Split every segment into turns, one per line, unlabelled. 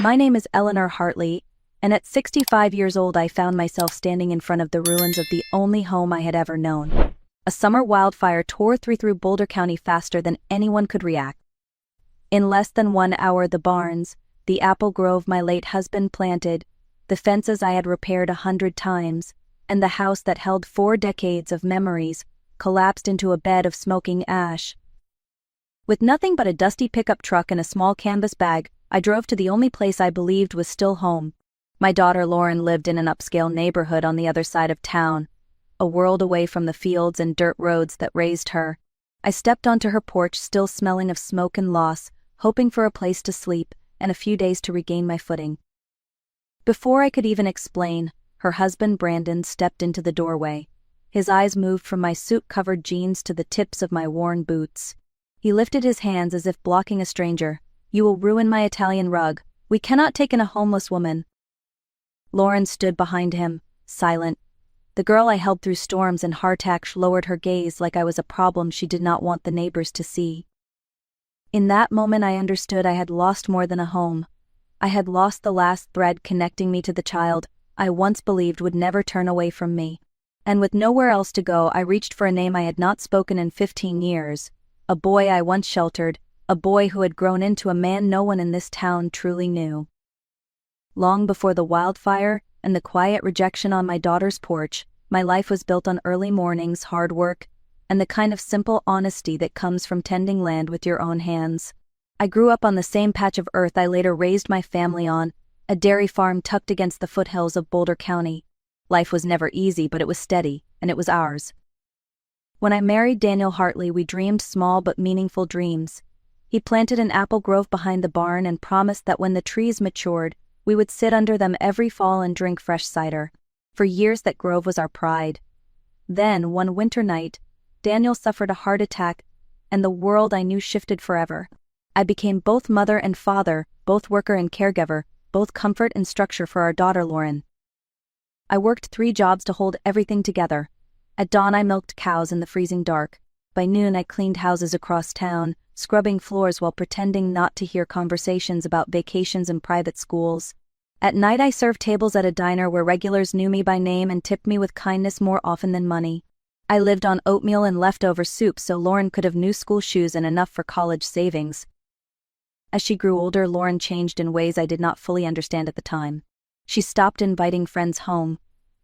My name is Eleanor Hartley, and at 65 years old I found myself standing in front of the ruins of the only home I had ever known. A summer wildfire tore through Boulder County faster than anyone could react. In less than 1 hour, the barns, the apple grove my late husband planted, the fences I had repaired 100 times, and the house that held 4 decades of memories collapsed into a bed of smoking ash. With nothing but a dusty pickup truck and a small canvas bag, I drove to the only place I believed was still home. My daughter Lauren lived in an upscale neighborhood on the other side of town, a world away from the fields and dirt roads that raised her. I stepped onto her porch, still smelling of smoke and loss, hoping for a place to sleep and a few days to regain my footing. Before I could even explain, her husband Brandon stepped into the doorway. His eyes moved from my soot-covered jeans to the tips of my worn boots. He lifted his hands as if blocking a stranger. "You will ruin my Italian rug. We cannot take in a homeless woman." Lauren stood behind him, silent. The girl I held through storms and hardtack lowered her gaze like I was a problem she did not want the neighbors to see. In that moment I understood I had lost more than a home. I had lost the last thread connecting me to the child I once believed would never turn away from me. And with nowhere else to go, I reached for a name I had not spoken in 15 years, a boy I once sheltered, a boy who had grown into a man no one in this town truly knew. Long before the wildfire and the quiet rejection on my daughter's porch, my life was built on early mornings, hard work, and the kind of simple honesty that comes from tending land with your own hands. I grew up on the same patch of earth I later raised my family on, a dairy farm tucked against the foothills of Boulder County. Life was never easy, but it was steady, and it was ours. When I married Daniel Hartley, we dreamed small but meaningful dreams. He planted an apple grove behind the barn and promised that when the trees matured, we would sit under them every fall and drink fresh cider. For years that grove was our pride. Then, one winter night, Daniel suffered a heart attack, and the world I knew shifted forever. I became both mother and father, both worker and caregiver, both comfort and structure for our daughter Lauren. I worked 3 jobs to hold everything together. At dawn I milked cows in the freezing dark. By noon I cleaned houses across town, scrubbing floors while pretending not to hear conversations about vacations and private schools. At night I served tables at a diner where regulars knew me by name and tipped me with kindness more often than money. I lived on oatmeal and leftover soup so Lauren could have new school shoes and enough for college savings. As she grew older, Lauren changed in ways I did not fully understand at the time. She stopped inviting friends home.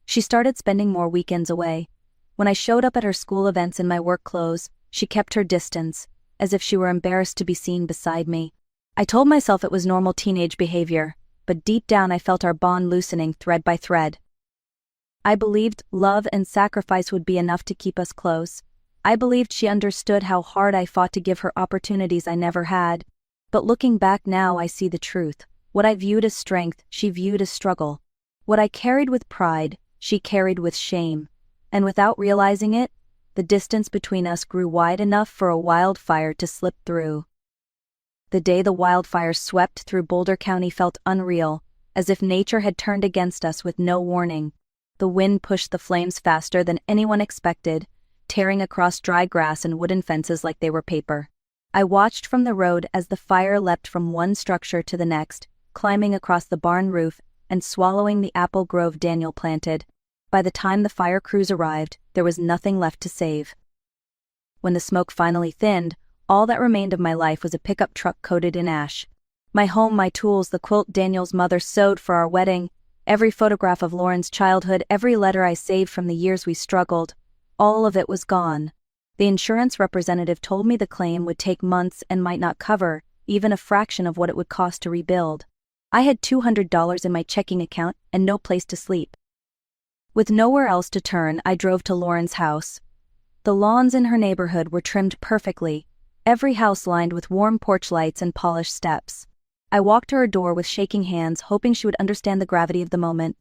She started spending more weekends away. When I showed up at her school events in my work clothes, she kept her distance, as if she were embarrassed to be seen beside me. I told myself it was normal teenage behavior, but deep down I felt our bond loosening thread by thread. I believed love and sacrifice would be enough to keep us close. I believed she understood how hard I fought to give her opportunities I never had. But looking back now I see the truth. What I viewed as strength, she viewed as struggle. What I carried with pride, she carried with shame. And without realizing it, the distance between us grew wide enough for a wildfire to slip through. The day the wildfire swept through Boulder County felt unreal, as if nature had turned against us with no warning. The wind pushed the flames faster than anyone expected, tearing across dry grass and wooden fences like they were paper. I watched from the road as the fire leapt from one structure to the next, climbing across the barn roof and swallowing the apple grove Daniel planted. By the time the fire crews arrived, there was nothing left to save. When the smoke finally thinned, all that remained of my life was a pickup truck coated in ash. My home, my tools, the quilt Daniel's mother sewed for our wedding, every photograph of Lauren's childhood, every letter I saved from the years we struggled, all of it was gone. The insurance representative told me the claim would take months and might not cover even a fraction of what it would cost to rebuild. I had $200 in my checking account and no place to sleep. With nowhere else to turn, I drove to Lauren's house. The lawns in her neighborhood were trimmed perfectly, every house lined with warm porch lights and polished steps. I walked to her door with shaking hands, hoping she would understand the gravity of the moment.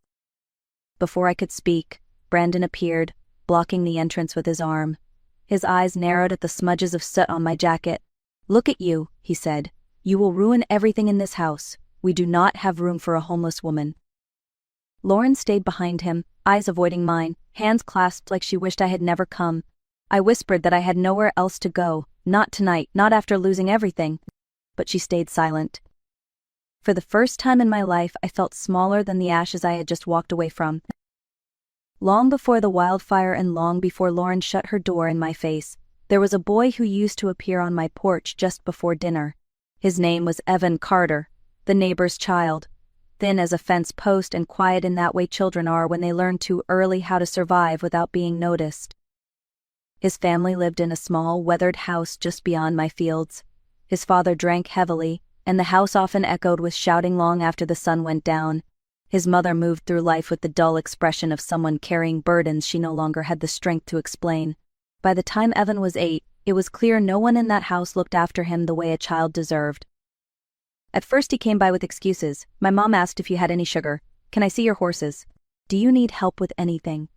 Before I could speak, Brandon appeared, blocking the entrance with his arm. His eyes narrowed at the smudges of soot on my jacket. "Look at you," he said. "You will ruin everything in this house. We do not have room for a homeless woman." Lauren stayed behind him, eyes avoiding mine, hands clasped like she wished I had never come. I whispered that I had nowhere else to go, not tonight, not after losing everything. But she stayed silent. For the first time in my life, I felt smaller than the ashes I had just walked away from. Long before the wildfire and long before Lauren shut her door in my face, there was a boy who used to appear on my porch just before dinner. His name was Evan Carter, the neighbor's child. Thin as a fence post and quiet in that way children are when they learn too early how to survive without being noticed. His family lived in a small, weathered house just beyond my fields. His father drank heavily, and the house often echoed with shouting long after the sun went down. His mother moved through life with the dull expression of someone carrying burdens she no longer had the strength to explain. By the time Evan was 8, it was clear no one in that house looked after him the way a child deserved. At first he came by with excuses. My mom asked if you had any sugar. Can I see your horses? Do you need help with anything?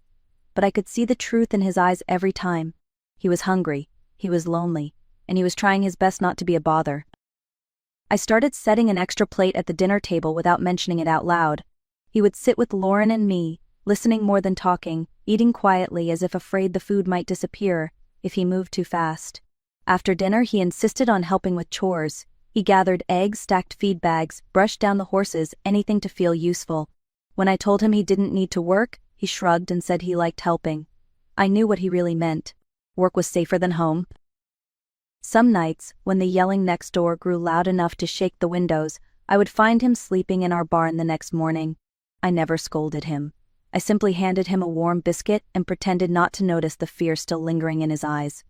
But I could see the truth in his eyes every time. He was hungry, he was lonely, and he was trying his best not to be a bother. I started setting an extra plate at the dinner table without mentioning it out loud. He would sit with Lauren and me, listening more than talking, eating quietly as if afraid the food might disappear if he moved too fast. After dinner he insisted on helping with chores. He gathered eggs, stacked feed bags, brushed down the horses, anything to feel useful. When I told him he didn't need to work, he shrugged and said he liked helping. I knew what he really meant. Work was safer than home. Some nights, when the yelling next door grew loud enough to shake the windows, I would find him sleeping in our barn the next morning. I never scolded him. I simply handed him a warm biscuit and pretended not to notice the fear still lingering in his eyes.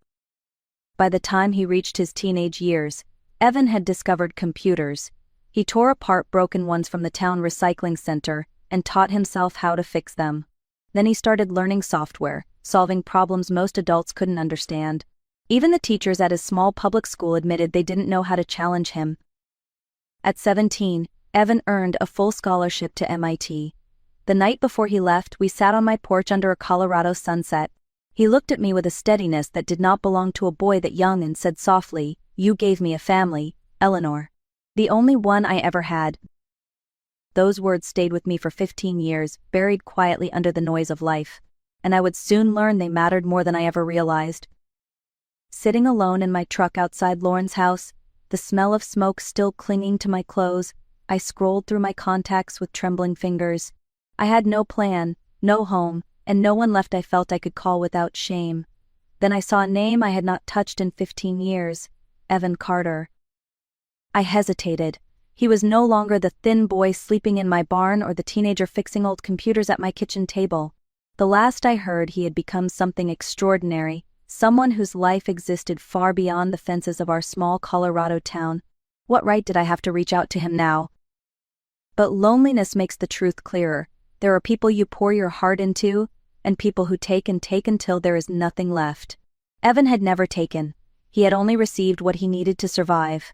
By the time he reached his teenage years, Evan had discovered computers. He tore apart broken ones from the town recycling center and taught himself how to fix them. Then he started learning software, solving problems most adults couldn't understand. Even the teachers at his small public school admitted they didn't know how to challenge him. At 17, Evan earned a full scholarship to MIT. The night before he left, we sat on my porch under a Colorado sunset. He looked at me with a steadiness that did not belong to a boy that young and said softly, "You gave me a family, Eleanor. The only one I ever had." Those words stayed with me for 15 years, buried quietly under the noise of life. And I would soon learn they mattered more than I ever realized. Sitting alone in my truck outside Lauren's house, the smell of smoke still clinging to my clothes, I scrolled through my contacts with trembling fingers. I had no plan, no home, and no one left I felt I could call without shame. Then I saw a name I had not touched in 15 years, Evan Carter. I hesitated. He was no longer the thin boy sleeping in my barn or the teenager fixing old computers at my kitchen table. The last I heard, he had become something extraordinary, someone whose life existed far beyond the fences of our small Colorado town. What right did I have to reach out to him now? But loneliness makes the truth clearer. There are people you pour your heart into, and people who take and take until there is nothing left. Evan had never taken. He had only received what he needed to survive.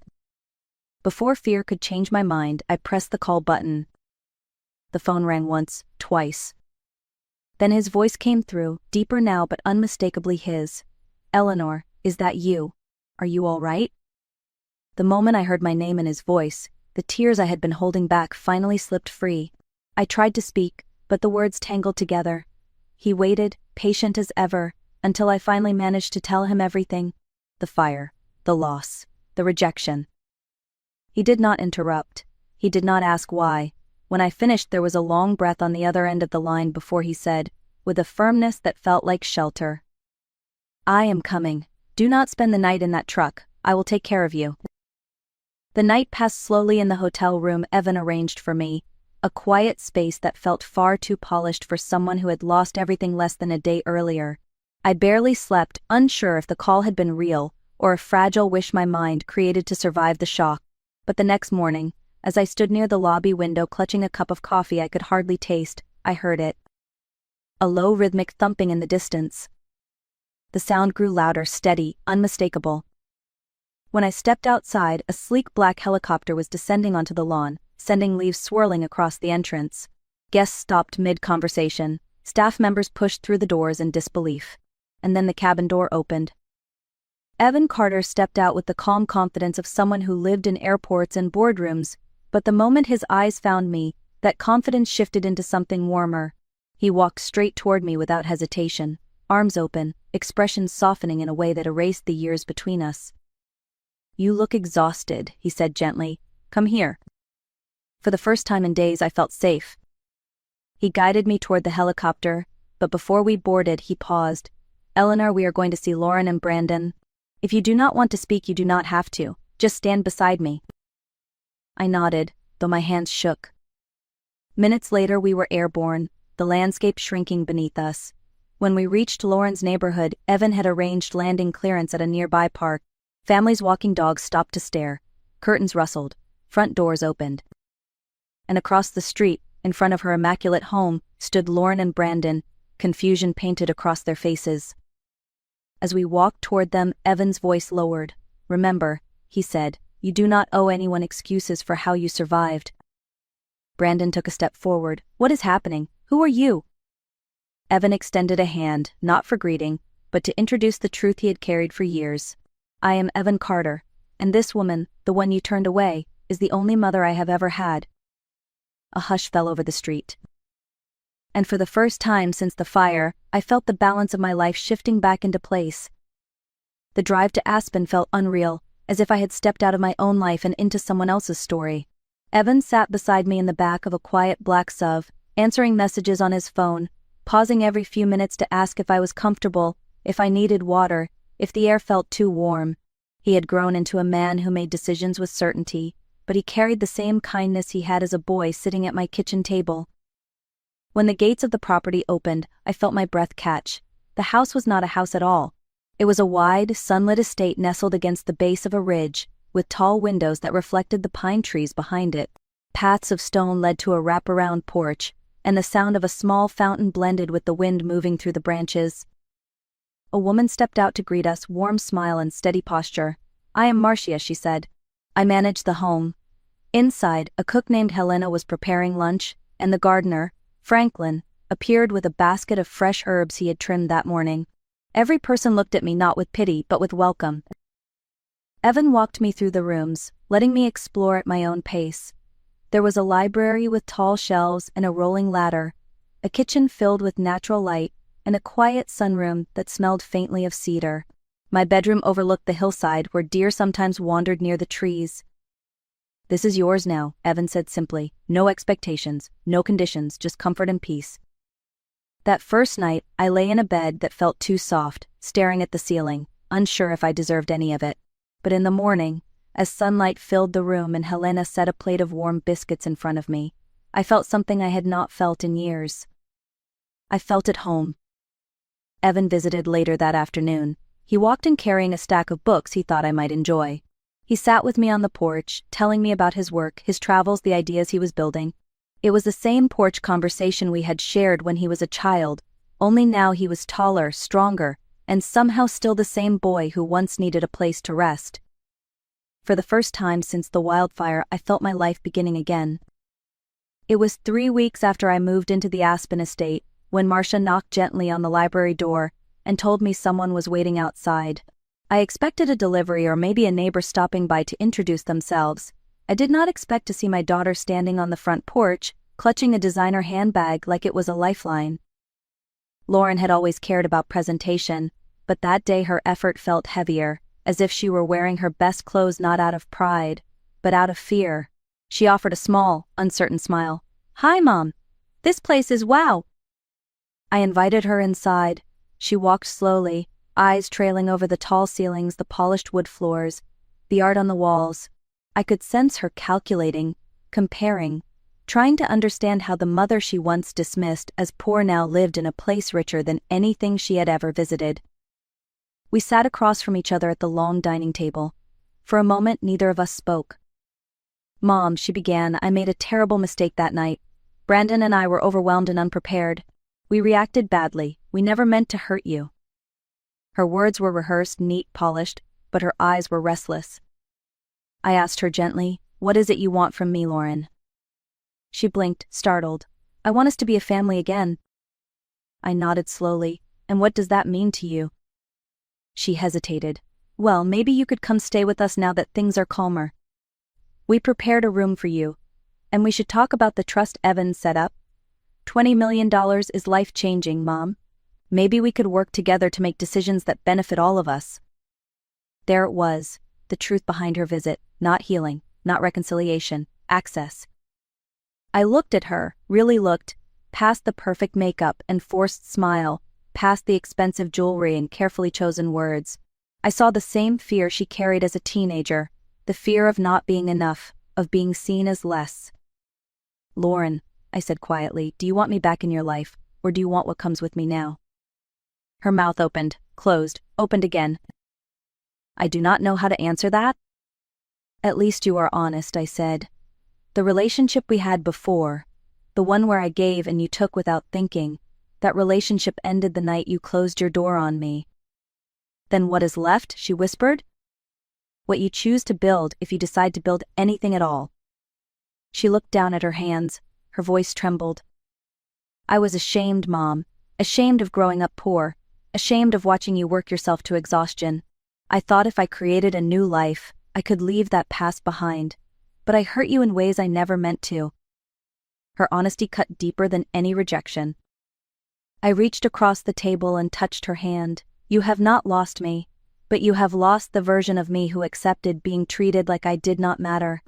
Before fear could change my mind, I pressed the call button. The phone rang once, twice. Then his voice came through, deeper now but unmistakably his. "Eleanor, is that you? Are you all right?" The moment I heard my name in his voice, the tears I had been holding back finally slipped free. I tried to speak, but the words tangled together. He waited, patient as ever, until I finally managed to tell him everything. The fire, the loss, the rejection. He did not interrupt. He did not ask why. When I finished, there was a long breath on the other end of the line before he said, with a firmness that felt like shelter, "I am coming. Do not spend the night in that truck. I will take care of you." The night passed slowly in the hotel room Evan arranged for me, a quiet space that felt far too polished for someone who had lost everything less than a day earlier. I barely slept, unsure if the call had been real, or a fragile wish my mind created to survive the shock. But the next morning, as I stood near the lobby window clutching a cup of coffee I could hardly taste, I heard it. A low rhythmic thumping in the distance. The sound grew louder, steady, unmistakable. When I stepped outside, a sleek black helicopter was descending onto the lawn, sending leaves swirling across the entrance. Guests stopped mid-conversation. Staff members pushed through the doors in disbelief. And then the cabin door opened. Evan Carter stepped out with the calm confidence of someone who lived in airports and boardrooms, but the moment his eyes found me, that confidence shifted into something warmer. He walked straight toward me without hesitation, arms open, expression softening in a way that erased the years between us. "You look exhausted," he said gently. "Come here." For the first time in days, I felt safe. He guided me toward the helicopter, but before we boarded, he paused. "Eleanor, we are going to see Lauren and Brandon. If you do not want to speak, you do not have to. Just stand beside me." I nodded, though my hands shook. Minutes later, we were airborne, the landscape shrinking beneath us. When we reached Lauren's neighborhood, Evan had arranged landing clearance at a nearby park. Families walking dogs stopped to stare. Curtains rustled. Front doors opened. And across the street, in front of her immaculate home, stood Lauren and Brandon, confusion painted across their faces. As we walked toward them, Evan's voice lowered. "Remember," he said, "you do not owe anyone excuses for how you survived." Brandon took a step forward. "What is happening? Who are you?" Evan extended a hand, not for greeting, but to introduce the truth he had carried for years. "I am Evan Carter, and this woman, the one you turned away, is the only mother I have ever had." A hush fell over the street. And for the first time since the fire, I felt the balance of my life shifting back into place. The drive to Aspen felt unreal, as if I had stepped out of my own life and into someone else's story. Evan sat beside me in the back of a quiet black SUV, answering messages on his phone, pausing every few minutes to ask if I was comfortable, if I needed water, if the air felt too warm. He had grown into a man who made decisions with certainty, but he carried the same kindness he had as a boy sitting at my kitchen table. When the gates of the property opened, I felt my breath catch. The house was not a house at all. It was a wide, sunlit estate nestled against the base of a ridge, with tall windows that reflected the pine trees behind it. Paths of stone led to a wraparound porch, and the sound of a small fountain blended with the wind moving through the branches. A woman stepped out to greet us, warm smile and steady posture. "I am Marcia," she said. "I manage the home." Inside, a cook named Helena was preparing lunch, and the gardener, Franklin, appeared with a basket of fresh herbs he had trimmed that morning. Every person looked at me not with pity but with welcome. Evan walked me through the rooms, letting me explore at my own pace. There was a library with tall shelves and a rolling ladder, a kitchen filled with natural light, and a quiet sunroom that smelled faintly of cedar. My bedroom overlooked the hillside where deer sometimes wandered near the trees. "This is yours now," Evan said simply. "No expectations, no conditions, just comfort and peace." That first night, I lay in a bed that felt too soft, staring at the ceiling, unsure if I deserved any of it. But in the morning, as sunlight filled the room and Helena set a plate of warm biscuits in front of me, I felt something I had not felt in years. I felt at home. Evan visited later that afternoon. He walked in carrying a stack of books he thought I might enjoy. He sat with me on the porch, telling me about his work, his travels, the ideas he was building. It was the same porch conversation we had shared when he was a child, only now he was taller, stronger, and somehow still the same boy who once needed a place to rest. For the first time since the wildfire, I felt my life beginning again. It was 3 weeks after I moved into the Aspen estate, when Marcia knocked gently on the library door and told me someone was waiting outside. I expected a delivery or maybe a neighbor stopping by to introduce themselves. I did not expect to see my daughter standing on the front porch, clutching a designer handbag like it was a lifeline. Lauren had always cared about presentation, but that day her effort felt heavier, as if she were wearing her best clothes not out of pride, but out of fear. She offered a small, uncertain smile. "Hi, Mom. This place is wow." I invited her inside. She walked slowly, eyes trailing over the tall ceilings, the polished wood floors, the art on the walls. I could sense her calculating, comparing, trying to understand how the mother she once dismissed as poor now lived in a place richer than anything she had ever visited. We sat across from each other at the long dining table. For a moment, neither of us spoke. "Mom," she began, "I made a terrible mistake that night. Brandon and I were overwhelmed and unprepared. We reacted badly. We never meant to hurt you." Her words were rehearsed, neat, polished, but her eyes were restless. I asked her gently, "What is it you want from me, Lauren?" She blinked, startled. "I want us to be a family again." I nodded slowly. "And what does that mean to you?" She hesitated. "Well, maybe you could come stay with us now that things are calmer. We prepared a room for you. And we should talk about the trust Evan set up. $20 million is life-changing, Mom. Maybe we could work together to make decisions that benefit all of us." There it was, the truth behind her visit, not healing, not reconciliation, access. I looked at her, really looked, past the perfect makeup and forced smile, past the expensive jewelry and carefully chosen words. I saw the same fear she carried as a teenager, the fear of not being enough, of being seen as less. "Lauren," I said quietly, "do you want me back in your life, or do you want what comes with me now?" Her mouth opened, closed, opened again. "I do not know how to answer that." "At least you are honest," I said. "The relationship we had before, the one where I gave and you took without thinking, that relationship ended the night you closed your door on me." "Then what is left?" she whispered. "What you choose to build if you decide to build anything at all." She looked down at her hands, her voice trembled. "I was ashamed, Mom, ashamed of growing up poor, ashamed of watching you work yourself to exhaustion. I thought if I created a new life, I could leave that past behind. But I hurt you in ways I never meant to." Her honesty cut deeper than any rejection. I reached across the table and touched her hand. "You have not lost me, but you have lost the version of me who accepted being treated like I did not matter."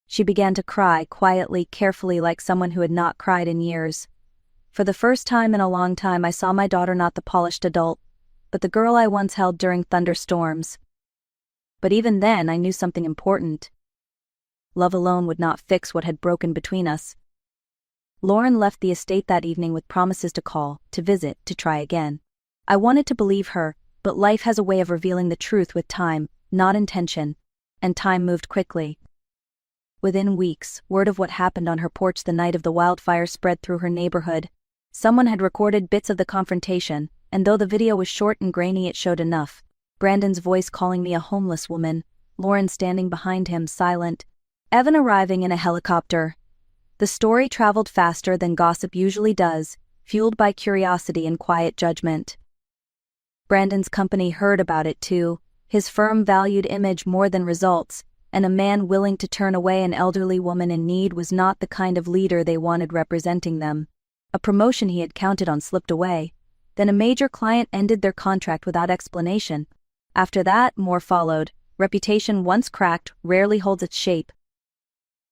She began to cry, quietly, carefully, like someone who had not cried in years. For the first time in a long time I saw my daughter not the polished adult, but the girl I once held during thunderstorms. But even then I knew something important. Love alone would not fix what had broken between us. Lauren left the estate that evening with promises to call, to visit, to try again. I wanted to believe her, but life has a way of revealing the truth with time, not intention, and time moved quickly. Within weeks, word of what happened on her porch the night of the wildfire spread through her neighborhood. Someone had recorded bits of the confrontation, and though the video was short and grainy, it showed enough. Brandon's voice calling me a homeless woman, Lauren standing behind him, silent, Evan arriving in a helicopter. The story traveled faster than gossip usually does, fueled by curiosity and quiet judgment. Brandon's company heard about it too, his firm valued image more than results, and a man willing to turn away an elderly woman in need was not the kind of leader they wanted representing them. A promotion he had counted on slipped away. Then a major client ended their contract without explanation. After that, more followed. Reputation once cracked rarely holds its shape.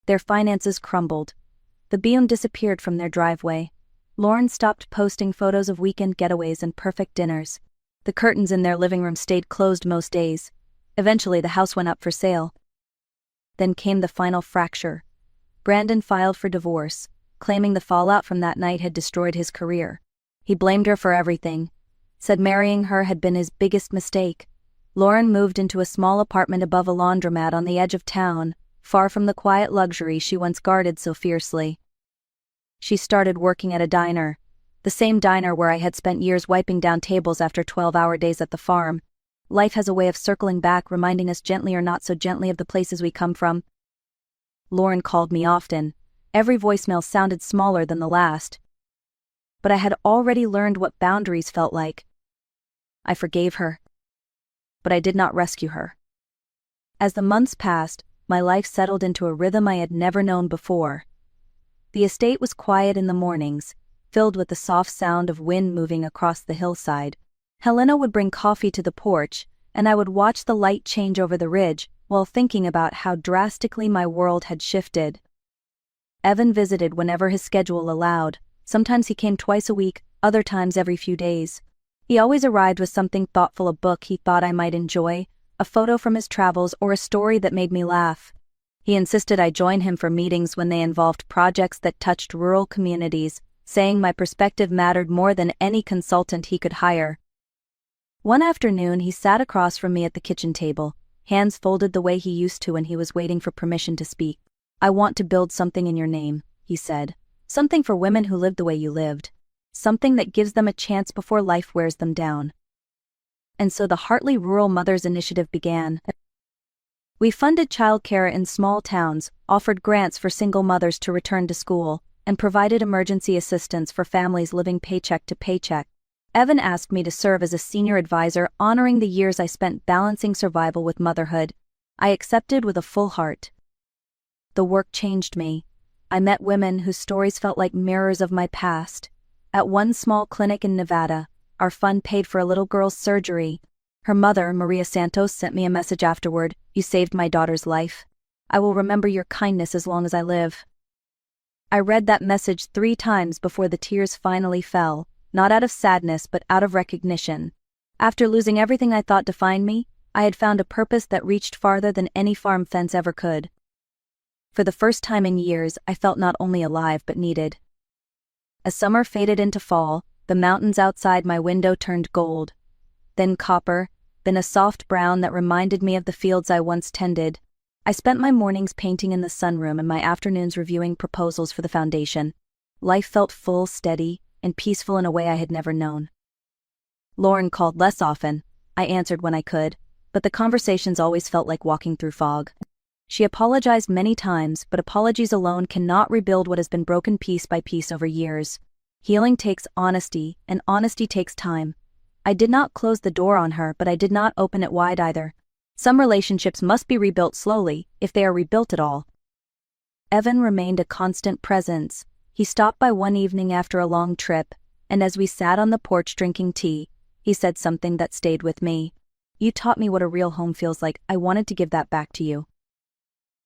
Their finances crumbled. The Beam disappeared from their driveway. Lauren stopped posting photos of weekend getaways and perfect dinners. The curtains in their living room stayed closed most days. Eventually the house went up for sale. Then came the final fracture. Brandon filed for divorce, claiming the fallout from that night had destroyed his career. He blamed her for everything, said marrying her had been his biggest mistake. Lauren moved into a small apartment above a laundromat on the edge of town, far from the quiet luxury she once guarded so fiercely. She started working at a diner, the same diner where I had spent years wiping down tables after 12-hour days at the farm. Life has a way of circling back, reminding us gently or not so gently of the places we come from. Lauren called me often. Every voicemail sounded smaller than the last. But I had already learned what boundaries felt like. I forgave her. But I did not rescue her. As the months passed, my life settled into a rhythm I had never known before. The estate was quiet in the mornings, filled with the soft sound of wind moving across the hillside. Helena would bring coffee to the porch, and I would watch the light change over the ridge, while thinking about how drastically my world had shifted. Evan visited whenever his schedule allowed. Sometimes he came twice a week, other times every few days. He always arrived with something thoughtful, a book he thought I might enjoy, a photo from his travels, or a story that made me laugh. He insisted I join him for meetings when they involved projects that touched rural communities, saying my perspective mattered more than any consultant he could hire. One afternoon he sat across from me at the kitchen table, hands folded the way he used to when he was waiting for permission to speak. "I want to build something in your name," he said. "Something for women who live the way you lived. Something that gives them a chance before life wears them down." And so the Hartley Rural Mothers Initiative began. We funded childcare in small towns, offered grants for single mothers to return to school, and provided emergency assistance for families living paycheck to paycheck. Evan asked me to serve as a senior advisor, honoring the years I spent balancing survival with motherhood. I accepted with a full heart. The work changed me. I met women whose stories felt like mirrors of my past. At one small clinic in Nevada, our fund paid for a little girl's surgery. Her mother, Maria Santos, sent me a message afterward. "You saved my daughter's life. I will remember your kindness as long as I live." I read that message 3 times before the tears finally fell, not out of sadness but out of recognition. After losing everything I thought defined me, I had found a purpose that reached farther than any farm fence ever could. For the first time in years, I felt not only alive but needed. As summer faded into fall, the mountains outside my window turned gold, then copper, then a soft brown that reminded me of the fields I once tended. I spent my mornings painting in the sunroom and my afternoons reviewing proposals for the foundation. Life felt full, steady, and peaceful in a way I had never known. Lauren called less often. I answered when I could, but the conversations always felt like walking through fog. She apologized many times, but apologies alone cannot rebuild what has been broken piece by piece over years. Healing takes honesty, and honesty takes time. I did not close the door on her, but I did not open it wide either. Some relationships must be rebuilt slowly, if they are rebuilt at all. Evan remained a constant presence. He stopped by one evening after a long trip, and as we sat on the porch drinking tea, he said something that stayed with me. "You taught me what a real home feels like. I wanted to give that back to you."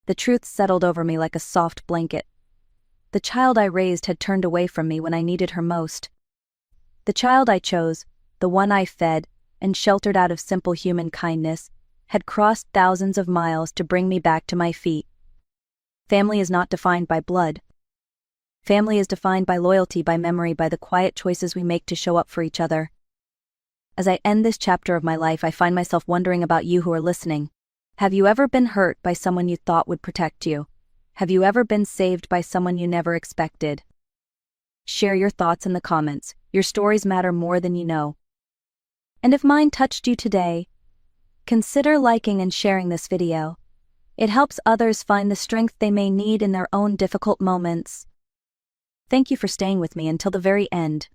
The truth settled over me like a soft blanket. The child I raised had turned away from me when I needed her most. The child I chose, the one I fed and sheltered out of simple human kindness, had crossed thousands of miles to bring me back to my feet. Family is not defined by blood. Family is defined by loyalty, by memory, by the quiet choices we make to show up for each other. As I end this chapter of my life, I find myself wondering about you who are listening. Have you ever been hurt by someone you thought would protect you? Have you ever been saved by someone you never expected? Share your thoughts in the comments. Your stories matter more than you know. And if mine touched you today, consider liking and sharing this video. It helps others find the strength they may need in their own difficult moments. Thank you for staying with me until the very end.